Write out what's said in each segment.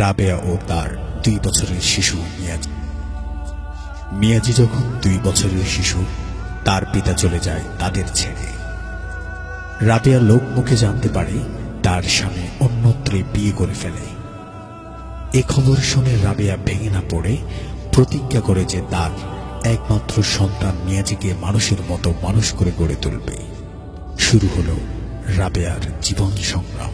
রাবেয়া ও তার 2 বছরের শিশু মিয়াজি। মিয়াজি যখন 2 বছরের শিশু, তার পিতা চলে যায় তাদের ছেড়ে। রাবেয়া লোকমুখে জানতে পারে তার স্বামী অন্যত্রে বিয়ে করে ফেলে। এ খবর শুনে রাবেয়া ভেঙে না পড়ে প্রতিজ্ঞা করে যে তার একমাত্র সন্তান মিয়াজিকে মানুষের মতো মানুষ করে গড়ে তুলবে। শুরু হলো রাবেয়ার জীবন সংগ্রাম।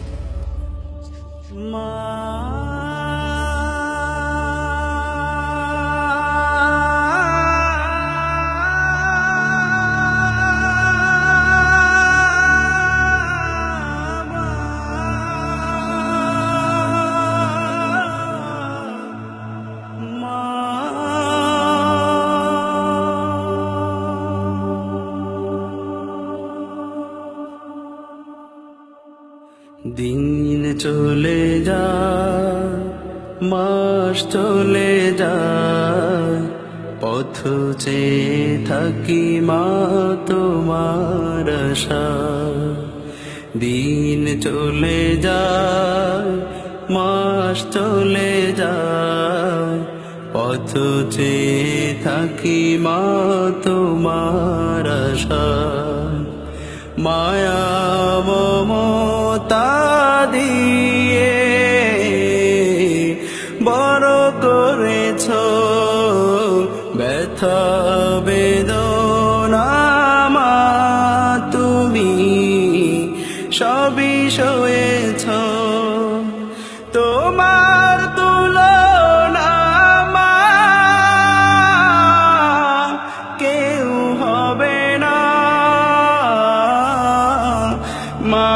দিন চলে যায়, মাস চলে যায়, পথ চেয়ে থাকি মা তোমার আশায়। দিন চলে যায়, মাস চলে যায়, পথ চেয়ে থাকি মা তোমার আশায়। মায়া মমতা দিয়ে বড় করেছ, ব্যথা বেদনা মা তুমি সবই সয়েছ। তোমার তুলনা মা কেউ হবে না। মা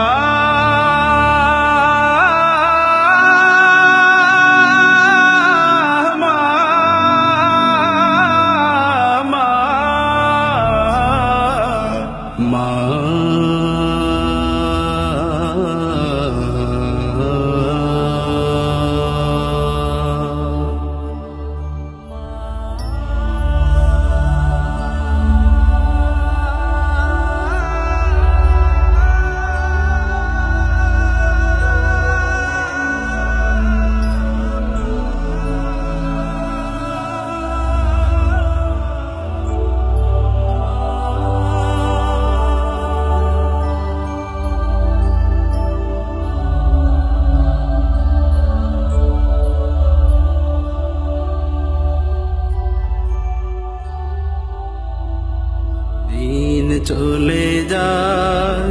চলে যায়,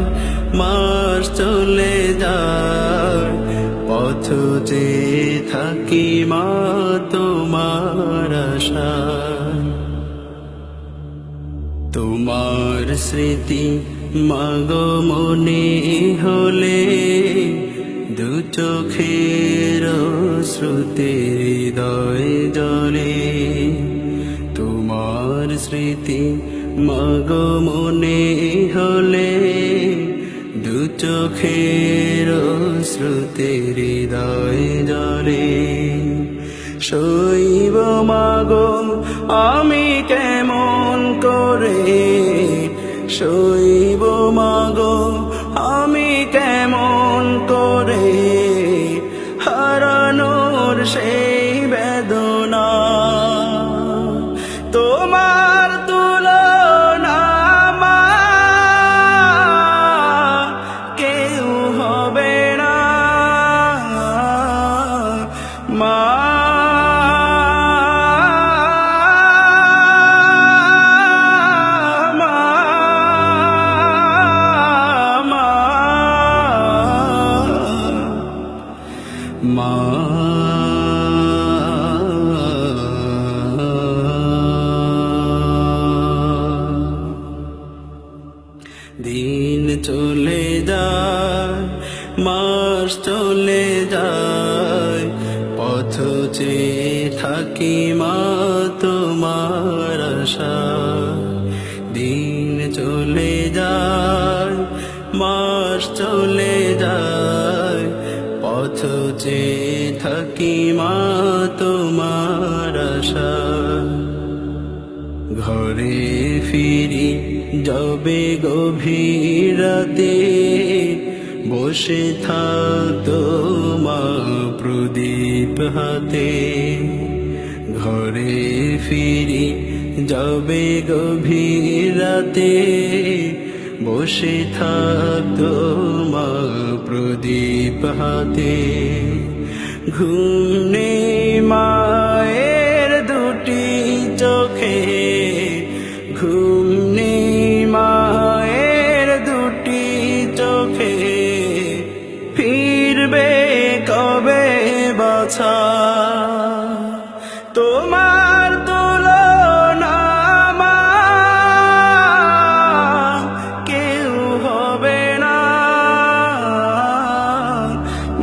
মাস চলে যায়, পথ চেয়ে থাকি মা তোমার আশায়। তোমার স্মৃতি মাগো মনে হলে, দু চোখের শ্রুতি হৃদয় জলে। তোমার স্মৃতি মাগো মনে হলে, দু চোখের শ্রুতি হৃদয় জলে। শৈব মাগো আমি কেমন করে, শৈব মাগো আমি কেমন করে, হারানোর সেই বেদনা। তোমার তুলনা মা কেউ হবে না। মা দিন চলে যায়, মাস চলে যায়, পথ চেয়ে থাকি মা তোমার আশায়। দিন চলে যায়, মাস চলে যায়, পথ চেয়ে থাকি মা তোমার আশায়। ঘরে ফিরি যবে গভীর রাতে, বসে থাকতো মা প্রদীপ হাতে। ঘরে ফিরি যাবে গভীর রাতে, বসে থাকতো মা প্রদীপ হাতে। ঘুম নেই মায়ের দুটি চোখে, ঘুম নেই মায়ের দুটি চোখে, ফিরবে কবে বাছা। তোমার তুলনা মা কেউ হবে না,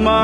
মা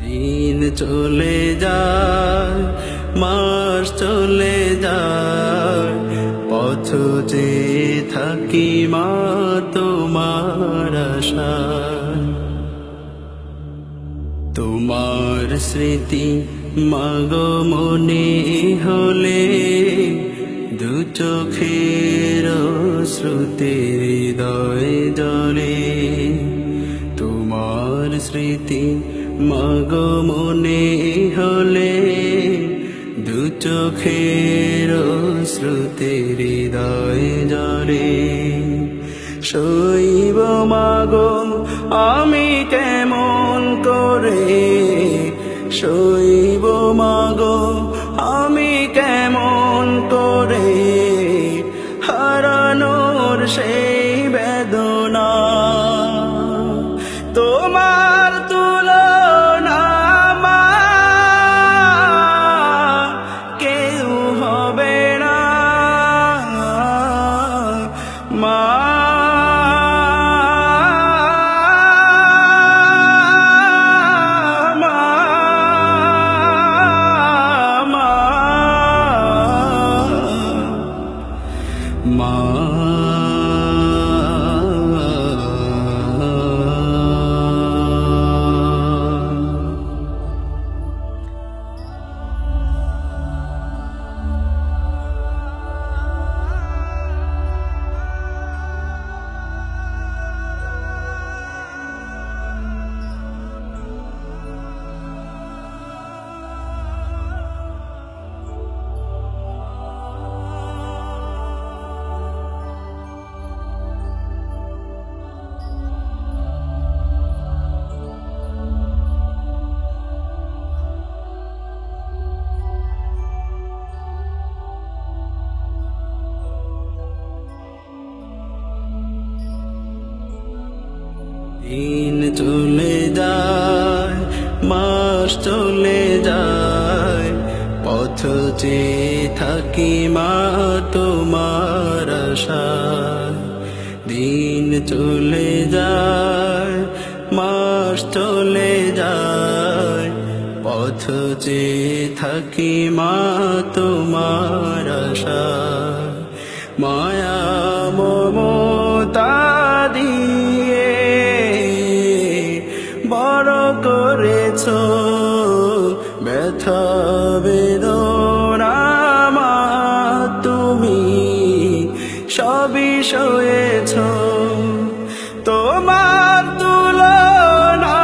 দিন চলে যায়, মাস চলে যায়, পথ চেয়ে থাকি মা তোমার আশায়। তোমার স্মৃতি মাগো মনে হলে, দু চোখের শ্রুতি হৃদয় জলে। তোমার স্মৃতি মাগো মনে হলে, দু চোখের শ্রুতি হৃদয় জলে। শৈব মাগো আমি কেমন করে, শৈব মাগো আমি কেমন করে, হারানোর সেই বেদনা। তোমার তুলনা মা কেউ হবে না, মা দিন চলে যায়, মাস চলে যায়, পথ চেয়ে থাকি মা তোমার আশায়। দিন চলে যায়, মাস চলে যায়, পথ চেয়ে থাকি মা তোমার আশায়। মায়া মমতা দিয়ে বড় করেছো, ব্যথা বেদনা মা তুমি সবই সয়েছো। তোমার তুলনা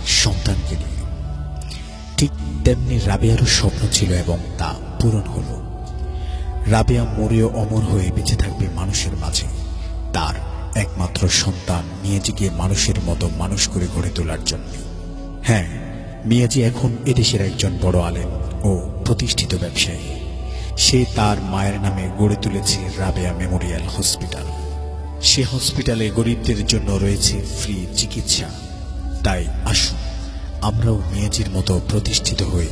সন্তানকে নিয়ে। ঠিক তেমনি রাবেয়ারও স্বপ্ন ছিল এবং তা পূরণ হলো। রাবেয়া মরেও অমর হয়ে বেঁচে থাকবে মানুষের মাঝে, তার একমাত্র সন্তান মিয়াজিকে মানুষের মতো মানুষ করে গড়ে তোলার জন্য। হ্যাঁ, মিয়াজি এখন এদেশের একজন বড় আলেম ও প্রতিষ্ঠিত ব্যবসায়ী। সে তার মায়ের নামে গড়ে তুলেছে রাবেয়া মেমোরিয়াল হসপিটাল। সে হসপিটালে গরিবদের জন্য রয়েছে ফ্রি চিকিৎসা। তাই আসুন আমরাও মিয়াজির মতো প্রতিষ্ঠিত হয়ে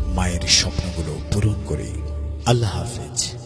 মায়ের স্বপ্নগুলো পূরণ করি। আল্লাহ হাফেজ।